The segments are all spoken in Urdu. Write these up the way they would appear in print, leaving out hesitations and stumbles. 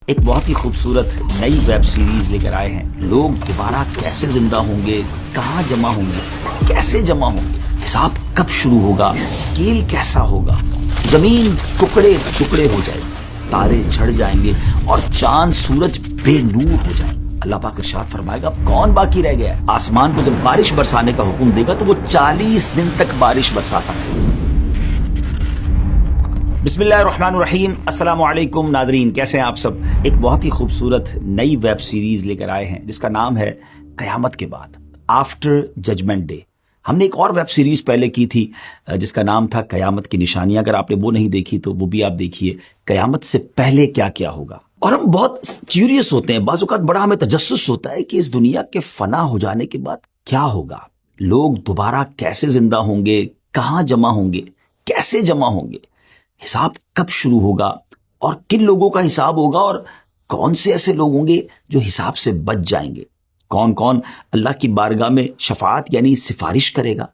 ایک بہت ہی خوبصورت نئی ویب سیریز لے کر آئے ہیں. لوگ دوبارہ کیسے زندہ ہوں گے, کہاں جمع ہوں گے, کیسے جمع ہوں گے, حساب کب شروع ہوگا, اسکیل کیسا ہوگا, زمین ٹکڑے ٹکڑے ہو جائے گی, تارے جھڑ جائیں گے اور چاند سورج بے نور ہو جائیں گے. اللہ پاک ارشاد فرمائے گا اب کون باقی رہ گیا ہے. آسمان کو جب بارش برسانے کا حکم دے گا تو وہ 40 دن تک بارش برساتا ہے. بسم اللہ الرحمن الرحیم. السلام علیکم ناظرین, کیسے ہیں آپ سب. ایک بہت ہی خوبصورت نئی ویب سیریز لے کر آئے ہیں جس کا نام ہے قیامت کے بعد, آفٹر ججمنٹ ڈے. ہم نے ایک اور ویب سیریز پہلے کی تھی جس کا نام تھا قیامت کی نشانیاں. اگر آپ نے وہ نہیں دیکھی تو وہ بھی آپ دیکھیے, قیامت سے پہلے کیا کیا ہوگا. اور ہم بہت کیوریس ہوتے ہیں, بعض اوقات بڑا ہمیں تجسس ہوتا ہے کہ اس دنیا کے فنا ہو جانے کے بعد کیا ہوگا. لوگ دوبارہ کیسے زندہ ہوں گے, کہاں جمع ہوں گے, کیسے جمع ہوں گے, حساب کب شروع ہوگا اور کن لوگوں کا حساب ہوگا, اور کون سے ایسے لوگ ہوں گے جو حساب سے بچ جائیں گے, کون کون اللہ کی بارگاہ میں شفاعت یعنی سفارش کرے گا,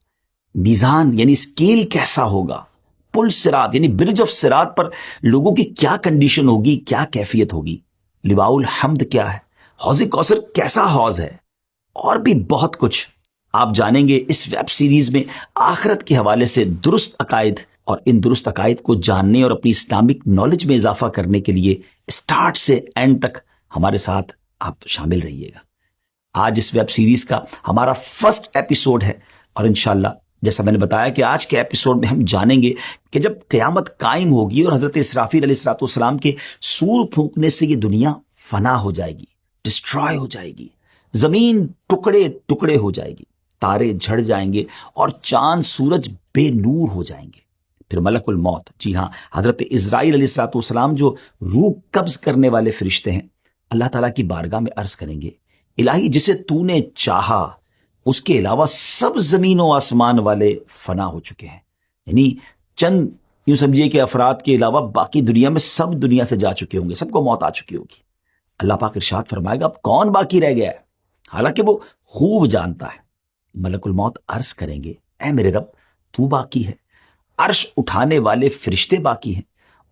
میزان یعنی اسکیل کیسا ہوگا, پل صراط یعنی برج آف صراط پر لوگوں کی کیا کنڈیشن ہوگی, کیا کیفیت ہوگی, لواء الحمد کیا ہے, حوض کوثر کیسا حوض ہے, اور بھی بہت کچھ آپ جانیں گے اس ویب سیریز میں. آخرت کے حوالے سے درست عقائد, اور ان درست عقائد کو جاننے اور اپنی اسلامک نالج میں اضافہ کرنے کے لیے اسٹارٹ سے اینڈ تک ہمارے ساتھ آپ شامل رہیے گا. آج اس ویب سیریز کا ہمارا فرسٹ ایپیسوڈ ہے, اور انشاءاللہ جیسا میں نے بتایا کہ آج کے ایپیسوڈ میں ہم جانیں گے کہ جب قیامت قائم ہوگی اور حضرت اسرافیل علیہ السلام کے سور پھونکنے سے یہ دنیا فنا ہو جائے گی, ڈسٹرائے ہو جائے گی, زمین ٹکڑے ٹکڑے ہو جائے گی, تارے جھڑ جائیں گے اور چاند سورج بے نور ہو جائیں گے. پھر ملک الموت, جی ہاں حضرت اسرائیل علیہ السلام جو روح قبض کرنے والے فرشتے ہیں, اللہ تعالیٰ کی بارگاہ میں عرض کریں گے الہی جسے تو نے چاہا اس کے علاوہ سب زمین و آسمان والے فنا ہو چکے ہیں. یعنی چند یوں سمجھیے کہ افراد کے علاوہ باقی دنیا میں سب دنیا سے جا چکے ہوں گے, سب کو موت آ چکی ہوگی. اللہ پاک ارشاد فرمائے گا اب کون باقی رہ گیا ہے, حالانکہ وہ خوب جانتا ہے. ملک الموت عرض کریں گے اے میرے رب تو باقی ہے, عرش اٹھانے والے فرشتے باقی ہیں,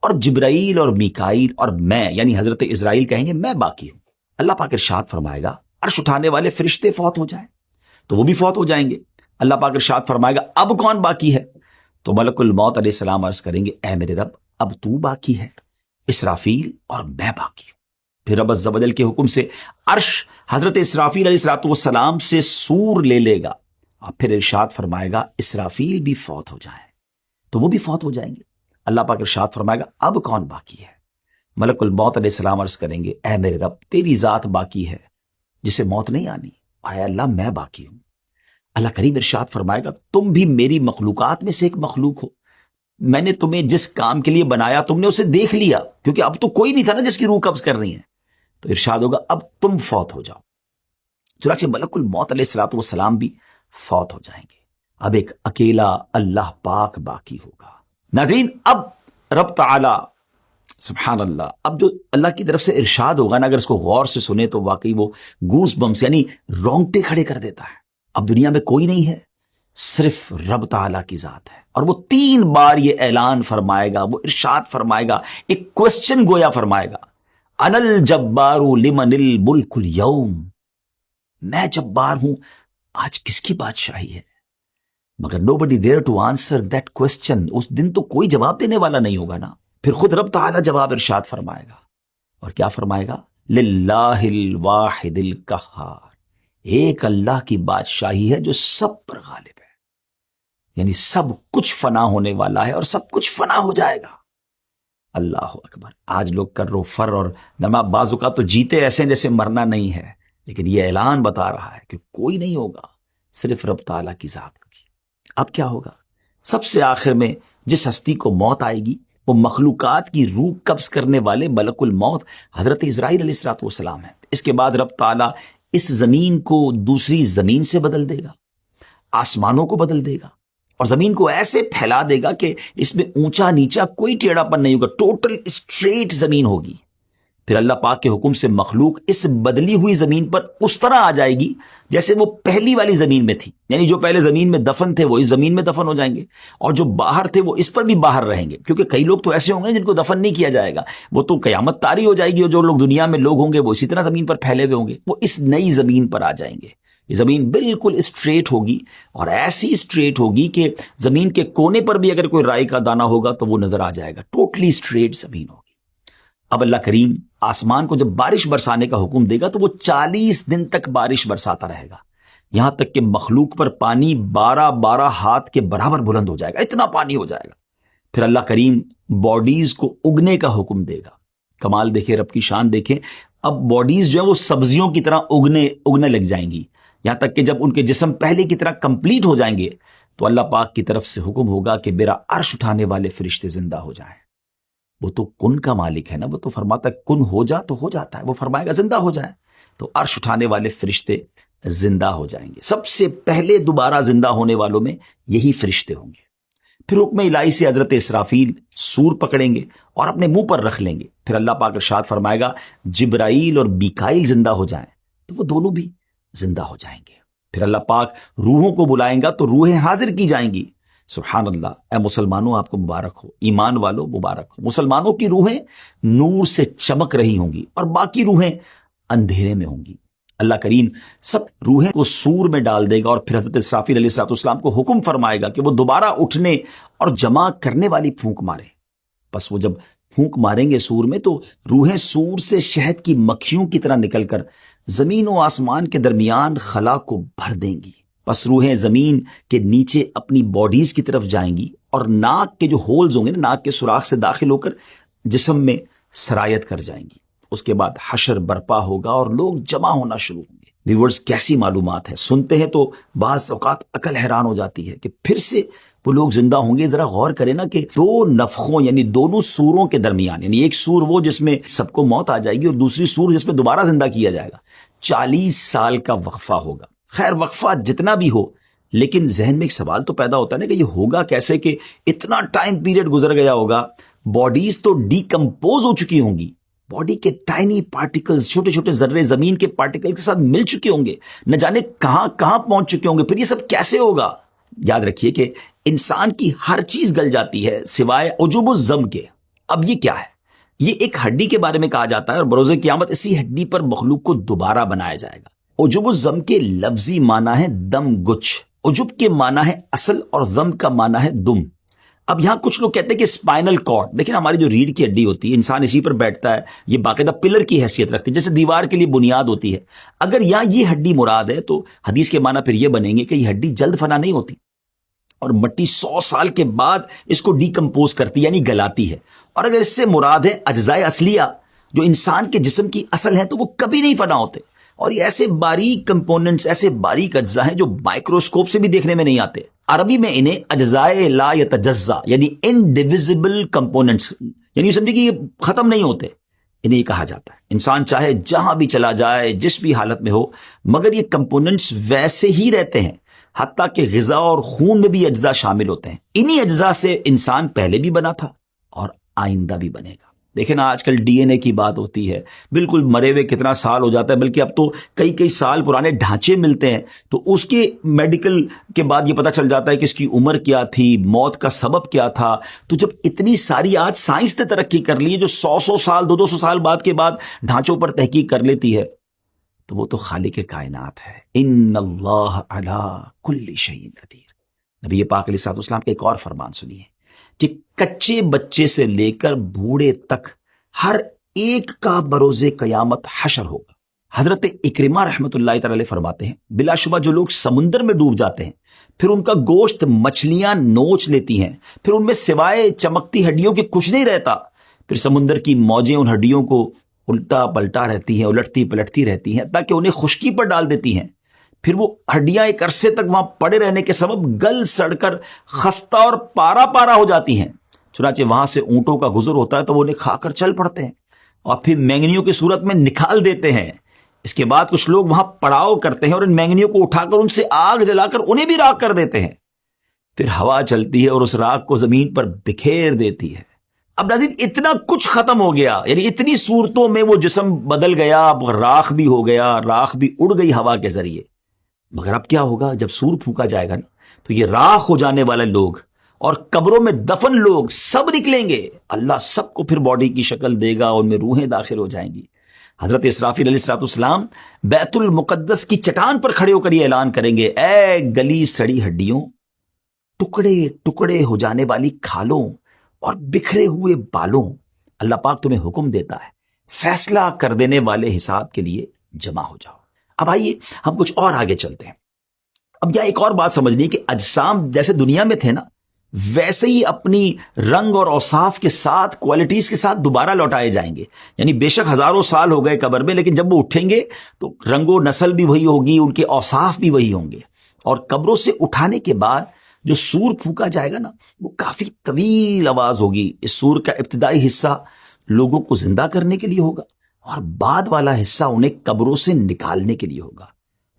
اور جبرائیل اور میکائیل اور میں یعنی حضرت اسرائیل کہیں گے میں باقی ہوں. اللہ پاک ارشاد فرمائے گا عرش اٹھانے والے فرشتے فوت ہو جائیں تو وہ بھی فوت ہو جائیں گے. اللہ پاک ارشاد فرمائے گا اب کون باقی ہے, تو ملک الموت علیہ السلام عرض کریں گے اے میرے رب اب تو باقی ہے, اسرافیل اور میں باقی ہوں. پھر رب عز و جل کے حکم سے عرش حضرت اسرافیل علیہ السلام سے سور لے لے گا, اور پھر ارشاد فرمائے گا اسرافیل بھی فوت ہو جائیں تو وہ بھی فوت ہو جائیں گے. اللہ پاک ارشاد فرمائے گا اب کون باقی ہے, ملک الموت علیہ السلام عرض کریں گے اے میرے رب تیری ذات باقی ہے جسے موت نہیں آنی, اے اللہ میں باقی ہوں. اللہ کریم ارشاد فرمائے گا تم بھی میری مخلوقات میں سے ایک مخلوق ہو, میں نے تمہیں جس کام کے لیے بنایا تم نے اسے دیکھ لیا, کیونکہ اب تو کوئی نہیں تھا نا جس کی روح قبض کر رہی ہے, تو ارشاد ہوگا اب تم فوت ہو جاؤ. چنانچہ ملک الموت علیہ السلام بھی فوت ہو جائیں گے. اب ایک اکیلا اللہ پاک باقی ہوگا. ناظرین اب رب تعالی سبحان اللہ, اب جو اللہ کی طرف سے ارشاد ہوگا نا, اگر اس کو غور سے سنے تو واقعی وہ گوس بمس یعنی رونگٹے کھڑے کر دیتا ہے. اب دنیا میں کوئی نہیں ہے, صرف رب تعالی کی ذات ہے, اور وہ 3 بار یہ اعلان فرمائے گا, وہ ارشاد فرمائے گا, ایک کوسچن گویا فرمائے گا انا الجبار لمن الملک اليوم, میں جبار ہوں, آج کس کی بادشاہی ہے. مگر nobody there to answer that question, اس دن تو کوئی جواب دینے والا نہیں ہوگا نا. پھر خود رب تعالیٰ جواب ارشاد فرمائے گا, اور کیا فرمائے گا للہ الواحد القہار, ایک اللہ کی بادشاہی ہے جو سب پر غالب ہے, یعنی سب کچھ فنا ہونے والا ہے اور سب کچھ فنا ہو جائے گا. اللہ اکبر. آج لوگ کر و فر اور نما بعض اوقات تو جیتے ایسے جیسے مرنا نہیں ہے, لیکن یہ اعلان بتا رہا ہے کہ کوئی نہیں ہوگا, صرف رب تعالیٰ کی ذات ہوگی. اب کیا ہوگا, سب سے آخر میں جس ہستی کو موت آئے گی وہ مخلوقات کی روح قبض کرنے والے ملک الموت حضرت اسرائیل علیہ السلام ہے. اس کے بعد رب تعالیٰ اس زمین کو دوسری زمین سے بدل دے گا, آسمانوں کو بدل دے گا, اور زمین کو ایسے پھیلا دے گا کہ اس میں اونچا نیچا کوئی ٹیڑھا پن نہیں ہوگا, ٹوٹل اسٹریٹ زمین ہوگی. پھر اللہ پاک کے حکم سے مخلوق اس بدلی ہوئی زمین پر اس طرح آ جائے گی جیسے وہ پہلی والی زمین میں تھی، یعنی جو پہلے زمین میں دفن تھے وہ اس زمین میں دفن ہو جائیں گے، اور جو باہر تھے وہ اس پر بھی باہر رہیں گے، کیونکہ کئی لوگ تو ایسے ہوں گے جن کو دفن نہیں کیا جائے گا، وہ تو قیامت طاری ہو جائے گی، اور جو لوگ دنیا میں لوگ ہوں گے وہ اسی طرح زمین پر پھیلے ہوئے ہوں گے، وہ اس نئی زمین پر آ جائیں گے۔ یہ زمین بالکل اسٹریٹ ہوگی، اور ایسی اسٹریٹ ہوگی کہ زمین کے کونے پر بھی اگر کوئی رائی کا دانہ ہوگا تو وہ نظر آ جائے گا، ٹوٹلی اسٹریٹ زمین ہوگی۔ اب اللہ کریم آسمان کو جب بارش برسانے کا حکم دے گا تو وہ 40 دن تک بارش برساتا رہے گا، یہاں تک کہ مخلوق پر پانی 12 ہاتھ کے برابر بلند ہو جائے گا، اتنا پانی ہو جائے گا۔ پھر اللہ کریم باڈیز کو اگنے کا حکم دے گا۔ کمال دیکھیں، رب کی شان دیکھیں، اب باڈیز جو ہے وہ سبزیوں کی طرح اگنے لگ جائیں گی، یہاں تک کہ جب ان کے جسم پہلے کی طرح کمپلیٹ ہو جائیں گے تو اللہ پاک کی طرف سے حکم ہوگا کہ میرا عرش اٹھانے والے فرشتے زندہ ہو جائیں۔ وہ تو کن کا مالک ہے نا، وہ تو فرماتا ہے کن ہو جا تو ہو جاتا ہے، وہ فرمائے گا زندہ ہو جائیں، تو عرش اٹھانے والے فرشتے زندہ ہو جائیں گے۔ سب سے پہلے دوبارہ زندہ ہونے والوں میں یہی فرشتے ہوں گے۔ پھر حکم الہی سے حضرت اسرافیل سور پکڑیں گے اور اپنے منہ پر رکھ لیں گے، پھر اللہ پاک ارشاد فرمائے گا جبرائیل اور میکائیل زندہ ہو جائیں، تو وہ دونوں بھی زندہ ہو جائیں گے۔ پھر اللہ پاک روحوں کو بلائیں گا تو روحیں حاضر کی جائیں گی۔ سبحان اللہ، اے مسلمانوں آپ کو مبارک ہو، ایمان والوں مبارک ہو۔ مسلمانوں کی روحیں نور سے چمک رہی ہوں گی اور باقی روحیں اندھیرے میں ہوں گی۔ اللہ کریم سب روحیں کو سور میں ڈال دے گا، اور پھر حضرت اسرافیل علیہ السلام کو حکم فرمائے گا کہ وہ دوبارہ اٹھنے اور جمع کرنے والی پھونک مارے۔ بس وہ جب پھونک ماریں گے سور میں تو روحیں سور سے شہد کی مکھیوں کی طرح نکل کر زمین و آسمان کے درمیان خلا کو بھر دیں گی۔ پس روحیں زمین کے نیچے اپنی باڈیز کی طرف جائیں گی، اور ناک کے جو ہولز ہوں گے نا، ناک کے سوراخ سے داخل ہو کر جسم میں سرایت کر جائیں گی۔ اس کے بعد حشر برپا ہوگا اور لوگ جمع ہونا شروع ہوں گے۔ ویورز کیسی معلومات ہے، سنتے ہیں تو بعض اوقات عقل حیران ہو جاتی ہے کہ پھر سے وہ لوگ زندہ ہوں گے۔ ذرا غور کریں نا کہ دو نفخوں یعنی دونوں سوروں کے درمیان، یعنی ایک سور وہ جس میں سب کو موت آ جائے گی، اور دوسری سور جس میں دوبارہ زندہ کیا جائے گا، 40 سال کا وقفہ ہوگا۔ خیر وقفہ جتنا بھی ہو، لیکن ذہن میں ایک سوال تو پیدا ہوتا ہے نا کہ یہ ہوگا کیسے کہ اتنا ٹائم پیریڈ گزر گیا ہوگا، باڈیز تو ڈیکمپوز ہو چکی ہوں گی، باڈی کے ٹائنی پارٹیکلز، چھوٹے چھوٹے ذرے زمین کے پارٹیکل کے ساتھ مل چکے ہوں گے، نہ جانے کہاں کہاں پہنچ چکے ہوں گے۔ پھر یہ سب کیسے ہوگا؟ یاد رکھیے کہ انسان کی ہر چیز گل جاتی ہے سوائے عجب الزم کے۔ اب یہ کیا ہے؟ یہ ایک ہڈی کے بارے میں کہا جاتا ہے، اور بروز قیامت اسی ہڈی پر مخلوق کو دوبارہ بنایا جائے گا۔ عجب الزم کے لفظی معنی ہے دم گچھ، عجب کے معنی ہے اصل، اور ضم کا معنی ہے دم۔ اب یہاں کچھ لوگ کہتے ہیں کہ اسپائنل کارڈ، دیکھیں ہماری جو ریڑھ کی ہڈی ہوتی ہے، انسان اسی پر بیٹھتا ہے، یہ باقاعدہ پلر کی حیثیت رکھتی ہے، جیسے دیوار کے لیے بنیاد ہوتی ہے۔ اگر یہاں یہ ہڈی مراد ہے تو حدیث کے معنی پھر یہ بنیں گے کہ یہ ہڈی جلد فنا نہیں ہوتی، اور مٹی 100 سال کے بعد اس کو ڈیکمپوز کرتی یعنی گلاتی ہے۔ اور اگر اس سے مراد ہے اجزاء اصلیہ جو انسان کے جسم کی اصل ہیں تو وہ کبھی نہیں فنا ہوتے، اور یہ ایسے باریک کمپوننٹس، ایسے باریک اجزاء ہیں جو مائکروسکوپ سے بھی دیکھنے میں نہیں آتے۔ عربی میں انہیں اجزاء لا یتجزا یعنی انڈیویزبل کمپوننٹس، یعنی سمجھے کہ یہ ختم نہیں ہوتے، انہیں یہ کہا جاتا ہے۔ انسان چاہے جہاں بھی چلا جائے، جس بھی حالت میں ہو، مگر یہ کمپوننٹس ویسے ہی رہتے ہیں، حتیٰ کہ غذا اور خون میں بھی اجزاء شامل ہوتے ہیں۔ انہی اجزاء سے انسان پہلے بھی بنا تھا اور آئندہ بھی بنے گا۔ دیکھیں نا آج کل ڈی این اے کی بات ہوتی ہے، بالکل مرے ہوئے کتنا سال ہو جاتا ہے، بلکہ اب تو کئی سال پرانے ڈھانچے ملتے ہیں، تو اس کے میڈیکل کے بعد یہ پتہ چل جاتا ہے کہ اس کی عمر کیا تھی، موت کا سبب کیا تھا۔ تو جب اتنی ساری آج سائنس نے ترقی کر لی ہے جو 100 سال 200 سال بعد کے بعد ڈھانچوں پر تحقیق کر لیتی ہے، تو وہ تو خالق کائنات ہے۔ ان اللہ علی کل شیء قدیر۔ نبی پاک علیہ الصلوۃ والسلام کا ایک اور فرمان سنیے کہ کچے بچے سے لے کر بوڑھے تک ہر ایک کا بروز قیامت حشر ہوگا۔ حضرت اکرمہ رحمۃ اللہ تعالی علیہ فرماتے ہیں بلا شبہ جو لوگ سمندر میں ڈوب جاتے ہیں، پھر ان کا گوشت مچھلیاں نوچ لیتی ہیں، پھر ان میں سوائے چمکتی ہڈیوں کے کچھ نہیں رہتا، پھر سمندر کی موجیں ان ہڈیوں کو الٹا پلٹا رہتی ہیں، الٹتی پلٹتی رہتی ہیں تاکہ انہیں خشکی پر ڈال دیتی ہیں، پھر وہ ہڈیاں ایک عرصے تک وہاں پڑے رہنے کے سبب گل سڑ کر خستہ اور پارا پارا ہو جاتی ہیں۔ چنانچہ وہاں سے اونٹوں کا گزر ہوتا ہے تو وہ انہیں کھا کر چل پڑتے ہیں اور پھر مینگنیوں کی صورت میں نکال دیتے ہیں۔ اس کے بعد کچھ لوگ وہاں پڑاؤ کرتے ہیں اور ان مینگنیوں کو اٹھا کر ان سے آگ جلا کر انہیں بھی راکھ کر دیتے ہیں۔ پھر ہوا چلتی ہے اور اس راکھ کو زمین پر بکھیر دیتی ہے، اب ناظرین اتنا کچھ ختم ہو گیا، یعنی اتنی صورتوں میں وہ جسم بدل گیا، اب راکھ بھی ہو گیا، راکھ بھی اڑ گئی ہوا کے ذریعے، مگر اب کیا ہوگا جب سور پھونکا جائے گا نا، تو یہ راکھ ہو جانے والے لوگ اور قبروں میں دفن لوگ سب نکلیں گے، اللہ سب کو پھر باڈی کی شکل دے گا، ان میں روحیں داخل ہو جائیں گی۔ حضرت اسرافیل علیہ السلام بیت المقدس کی چٹان پر کھڑے ہو کر یہ اعلان کریں گے، اے گلی سڑی ہڈیوں، ٹکڑے ٹکڑے ہو جانے والی کھالوں اور بکھرے ہوئے بالوں، اللہ پاک تمہیں حکم دیتا ہے فیصلہ کر دینے والے حساب کے لیے جمع ہو جاؤ۔ اب آئیے ہم کچھ اور آگے چلتے ہیں۔ اب یہاں ایک اور بات سمجھنی کہ اجسام جیسے دنیا میں تھے نا، ویسے ہی اپنی رنگ اور اوصاف کے ساتھ، کوالٹیز کے ساتھ دوبارہ لوٹائے جائیں گے، یعنی بے شک ہزاروں سال ہو گئے قبر میں، لیکن جب وہ اٹھیں گے تو رنگ و نسل بھی وہی ہوگی، ان کے اوصاف بھی وہی ہوں گے، اور قبروں سے اٹھانے کے بعد جو سور پھونکا جائے گا نا، وہ کافی طویل آواز ہوگی۔ اس سور کا ابتدائی حصہ لوگوں کو زندہ کرنے کے لیے ہوگا، اور بعد والا حصہ انہیں قبروں سے نکالنے کے لیے ہوگا۔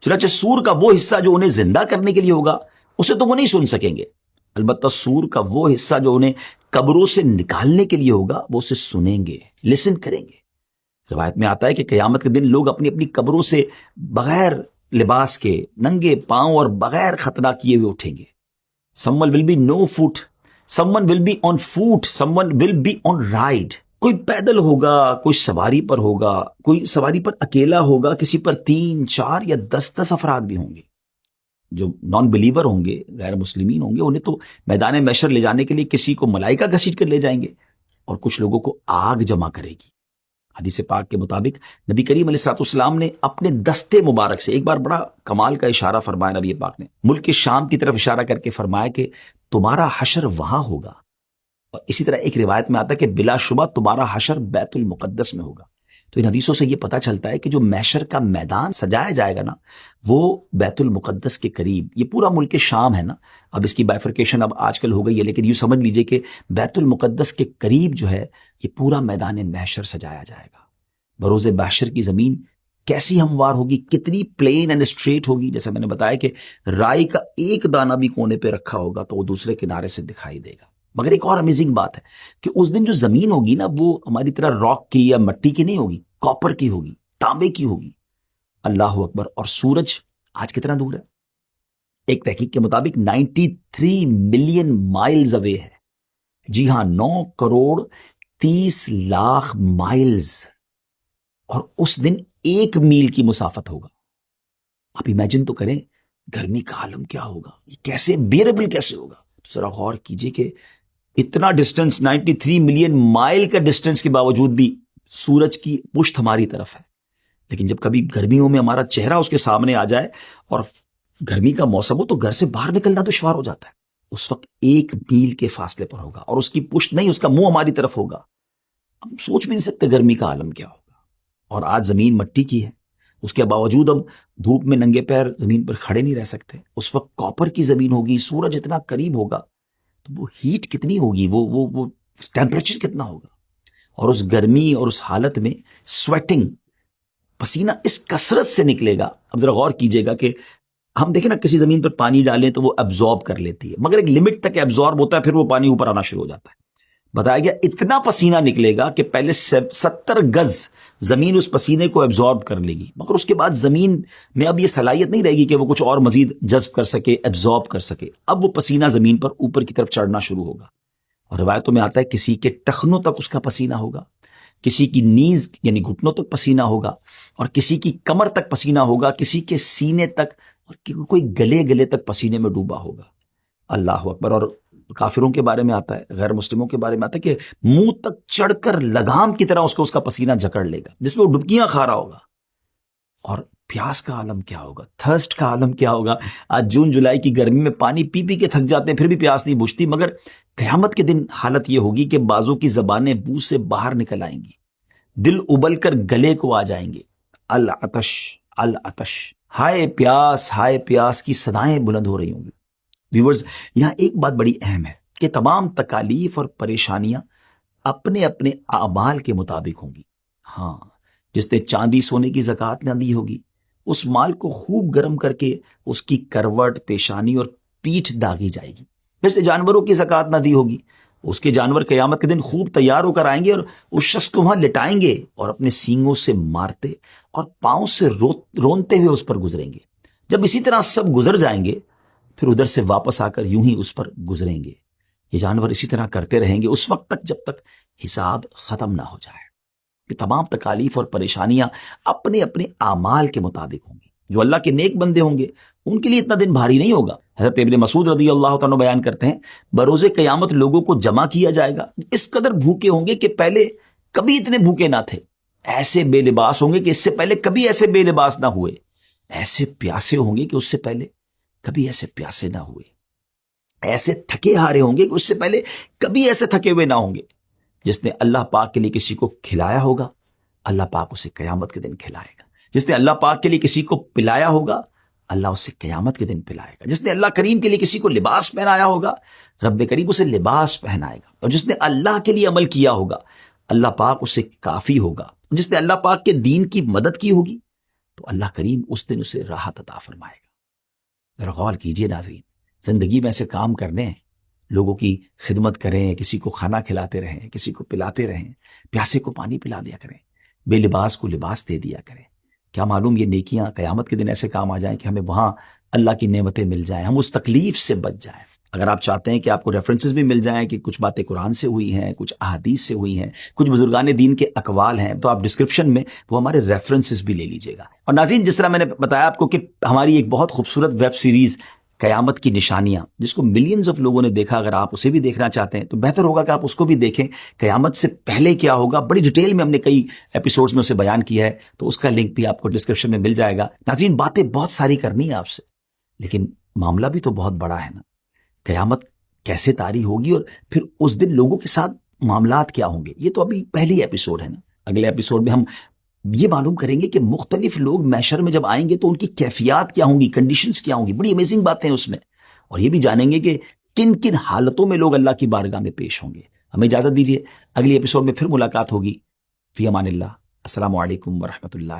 چنانچہ سور کا وہ حصہ جو انہیں زندہ کرنے کے لیے ہوگا، اسے تو وہ نہیں سن سکیں گے، البتہ سور کا وہ حصہ جو انہیں قبروں سے نکالنے کے لیے ہوگا، وہ اسے سنیں گے، لسن کریں گے۔ روایت میں آتا ہے کہ قیامت کے دن لوگ اپنی اپنی قبروں سے بغیر لباس کے، ننگے پاؤں اور بغیر ختنہ کیے ہوئے اٹھیں گے۔ someone will be no foot, someone will be on foot, someone will be on ride۔ کوئی پیدل ہوگا، کوئی سواری پر ہوگا، کوئی سواری پر اکیلا ہوگا، کسی پر 3 4 یا 10 افراد بھی ہوں گے۔ جو نان بلیور ہوں گے، غیر مسلمین ہوں گے، انہیں تو میدان محشر لے جانے کے لیے کسی کو ملائکہ گھسیٹ کر لے جائیں گے، اور کچھ لوگوں کو آگ جمع کرے گی۔ حدیث پاک کے مطابق نبی کریم علیہ السلام نے اپنے دستے مبارک سے ایک بار بڑا کمال کا اشارہ فرمایا۔ نبی پاک نے ملک شام کی طرف اشارہ کر کے فرمایا کہ تمہارا حشر وہاں ہوگا، اور اسی طرح ایک روایت میں آتا ہے کہ بلا شبہ تمہارا حشر بیت المقدس میں ہوگا۔ تو ان حدیثوں سے یہ پتہ چلتا ہے کہ جو محشر کا میدان سجایا جائے گا نا، وہ بیت المقدس کے قریب، یہ پورا ملک شام ہے نا، اب اس کی بائفرکیشن اب آج کل ہو گئی ہے، لیکن یوں سمجھ لیجئے کہ بیت المقدس کے قریب جو ہے یہ پورا میدان محشر سجایا جائے گا۔ بروز محشر کی زمین کیسی ہموار ہوگی، کتنی پلین اینڈ اسٹریٹ ہوگی، جیسا میں نے بتایا کہ رائی کا ایک دانہ بھی کونے پہ رکھا ہوگا تو وہ دوسرے کنارے سے دکھائی دے گا۔ مگر ایک اور امیزنگ بات ہے کہ اس دن جو زمین ہوگی نا، وہ ہماری طرح راک کی یا مٹی کی نہیں ہوگی، کاپر کی ہوگی، تانبے کی ہوگی۔ اللہ اکبر۔ اور سورج آج کتنا دور ہے؟ ایک تحقیق کے مطابق 93 ملین مائلز اوے ہے۔ جی ہاں، 9 کروڑ 30 لاکھ مائلز، اور اس دن 1 میل کی مسافت ہوگا۔ آپ امیجن تو کریں گرمی کا عالم کیا ہوگا، یہ کیسے بیئربل کیسے ہوگا۔ ذرا غور کیجئے کہ اتنا ڈسٹنس، 93 ملین مائل کا ڈسٹنس کے باوجود بھی سورج کی پشت ہماری طرف ہے، لیکن جب کبھی گرمیوں میں ہمارا چہرہ اس کے سامنے آ جائے اور گرمی کا موسم ہو تو گھر سے باہر نکلنا دشوار ہو جاتا ہے۔ اس وقت 1 میل کے فاصلے پر ہوگا، اور اس کی پشت نہیں، اس کا منہ ہماری طرف ہوگا۔ ہم سوچ بھی نہیں سکتے گرمی کا عالم کیا ہوگا۔ اور آج زمین مٹی کی ہے، اس کے باوجود ہم دھوپ میں ننگے پیر زمین پر کھڑے نہیں رہ سکتے۔ اس وقت کاپر کی زمین ہوگی، سورج اتنا قریب ہوگا تو وہ ہیٹ کتنی ہوگی، وہ ٹیمپریچر کتنا ہوگا، اور اس گرمی اور اس حالت میں سویٹنگ، پسینہ اس کثرت سے نکلے گا۔ اب ذرا غور کیجئے گا کہ ہم دیکھیں نا، کسی زمین پر پانی ڈالیں تو وہ ایبزارب کر لیتی ہے، مگر ایک لمٹ تک ایبزارب ہوتا ہے، پھر وہ پانی اوپر آنا شروع ہو جاتا ہے۔ بتایا گیا اتنا پسینہ نکلے گا کہ پہلے 70 گز زمین اس پسینے کو ایبزارب کر لے گی، مگر اس کے بعد زمین میں اب یہ صلاحیت نہیں رہے گی کہ وہ کچھ اور مزید جذب کر سکے، ایبزارب کر سکے۔ اب وہ پسینہ زمین پر اوپر کی طرف چڑھنا شروع ہوگا، اور روایتوں میں آتا ہے کسی کے ٹخنوں تک اس کا پسینہ ہوگا، کسی کی نیز یعنی گھٹنوں تک پسینہ ہوگا، اور کسی کی کمر تک پسینہ ہوگا، کسی کے سینے تک، اور کوئی گلے تک پسینے میں ڈوبا ہوگا۔ اللہ اکبر۔ اور کافروں کے بارے میں آتا ہے، غیر مسلموں کے بارے میں آتا ہے کہ منہ تک چڑھ کر لگام کی طرح اس کا پسینہ جکڑ لے گا، جس میں وہ ڈبکیاں کھا رہا ہوگا۔ اور پیاس کا عالم کیا ہوگا، تھرسٹ کا عالم کیا ہوگا۔ آج جون جولائی کی گرمی میں پانی پی پی کے تھک جاتے ہیں، پھر بھی پیاس نہیں بجھتی، مگر قیامت کے دن حالت یہ ہوگی کہ بعضوں کی زبانیں منہ سے باہر نکل آئیں گی، دل ابل کر گلے کو آ جائیں گے۔ العطش العطش، ہائے پیاس کی صدائیں بلند ہو رہی ہوں گی۔ ویورز، یہاں ایک بات بڑی اہم ہے کہ تمام تکالیف اور پریشانیاں اپنے اپنے اعمال کے مطابق ہوں گی۔ ہاں، جس نے چاندی سونے کی زکوٰۃ نہ دی ہوگی، اس مال کو خوب گرم کر کے اس کی کروٹ، پیشانی اور پیٹھ داغی جائے گی۔ پھر سے جانوروں کی زکوٰۃ نہ دی ہوگی، اس کے جانور قیامت کے دن خوب تیار ہو کر آئیں گے اور اس شخص کو وہاں لٹائیں گے اور اپنے سینگوں سے مارتے اور پاؤں سے رونتے ہوئے اس پر گزریں گے. جب اسی طرح سب گزر جائیں گے پھر ادھر سے واپس آ کر یوں ہی اس پر گزریں گے. یہ جانور اسی طرح کرتے رہیں گے اس وقت تک جب تک حساب ختم نہ ہو جائے. یہ تمام تکالیف اور پریشانیاں اپنے اپنے اعمال کے مطابق ہوں گی. جو اللہ کے نیک بندے ہوں گے ان کے لیے اتنا دن بھاری نہیں ہوگا. حضرت ابن مسعود رضی اللہ تعالیٰ بیان کرتے ہیں بروز قیامت لوگوں کو جمع کیا جائے گا اس قدر بھوکے ہوں گے کہ پہلے کبھی اتنے بھوکے نہ تھے. ایسے بے لباس ہوں گے کہ اس سے پہلے کبھی ایسے بے لباس نہ ہوئے. ایسے پیاسے ہوں گے کہ اس سے پہلے کبھی ایسے پیاسے نہ ہوئے. ایسے تھکے ہارے ہوں گے کہ اس سے پہلے کبھی ایسے تھکے ہوئے نہ ہوں گے. جس نے اللہ پاک کے لیے کسی کو کھلایا ہوگا اللہ پاک اسے قیامت کے دن کھلائے گا. جس نے اللہ پاک کے لیے کسی کو پلایا ہوگا اللہ اسے قیامت کے دن پلائے گا. جس نے اللہ کریم کے لیے کسی کو لباس پہنایا ہوگا رب کریم اسے لباس پہنائے گا. اور جس نے اللہ کے لیے عمل کیا ہوگا اللہ پاک اسے کافی ہوگا. جس نے اللہ پاک کے دین کی مدد کی ہوگی تو اللہ کریم اس دن اسے راحت عطا فرمائے گا. ذرا غور کیجئے ناظرین، زندگی میں ایسے کام کرنے ہیں، لوگوں کی خدمت کریں، کسی کو کھانا کھلاتے رہیں، کسی کو پلاتے رہیں، پیاسے کو پانی پلا دیا کریں، بے لباس کو لباس دے دیا کریں. کیا معلوم یہ نیکیاں قیامت کے دن ایسے کام آ جائیں کہ ہمیں وہاں اللہ کی نعمتیں مل جائیں، ہم اس تکلیف سے بچ جائیں. اگر آپ چاہتے ہیں کہ آپ کو ریفرنسز بھی مل جائیں کہ کچھ باتیں قرآن سے ہوئی ہیں، کچھ احادیث سے ہوئی ہیں، کچھ بزرگان دین کے اقوال ہیں، تو آپ ڈسکرپشن میں وہ ہمارے ریفرنسز بھی لے لیجئے گا. اور ناظرین، جس طرح میں نے بتایا آپ کو کہ ہماری ایک بہت خوبصورت ویب سیریز قیامت کی نشانیاں جس کو ملینز آف لوگوں نے دیکھا، اگر آپ اسے بھی دیکھنا چاہتے ہیں تو بہتر ہوگا کہ آپ اس کو بھی دیکھیں. قیامت سے پہلے کیا ہوگا بڑی ڈیٹیل میں ہم نے کئی ایپیسوڈز میں اسے بیان کیا ہے، تو اس کا لنک بھی آپ کو ڈسکرپشن میں مل جائے گا. ناظرین، باتیں بہت ساری کرنی ہے آپ سے، لیکن معاملہ بھی تو بہت بڑا ہے نا. قیامت کیسے طاری ہوگی اور پھر اس دن لوگوں کے ساتھ معاملات کیا ہوں گے، یہ تو ابھی پہلی ایپیسوڈ ہے نا. اگلے ایپیسوڈ میں ہم یہ معلوم کریں گے کہ مختلف لوگ محشر میں جب آئیں گے تو ان کی کیفیات کیا ہوں گی، کنڈیشنز کیا ہوں گی. بڑی امیزنگ باتیں ہیں اس میں، اور یہ بھی جانیں گے کہ کن کن حالتوں میں لوگ اللہ کی بارگاہ میں پیش ہوں گے. ہمیں اجازت دیجیے، اگلی ایپیسوڈ میں پھر ملاقات ہوگی. فی امان اللہ. السلام علیکم ورحمۃ اللہ.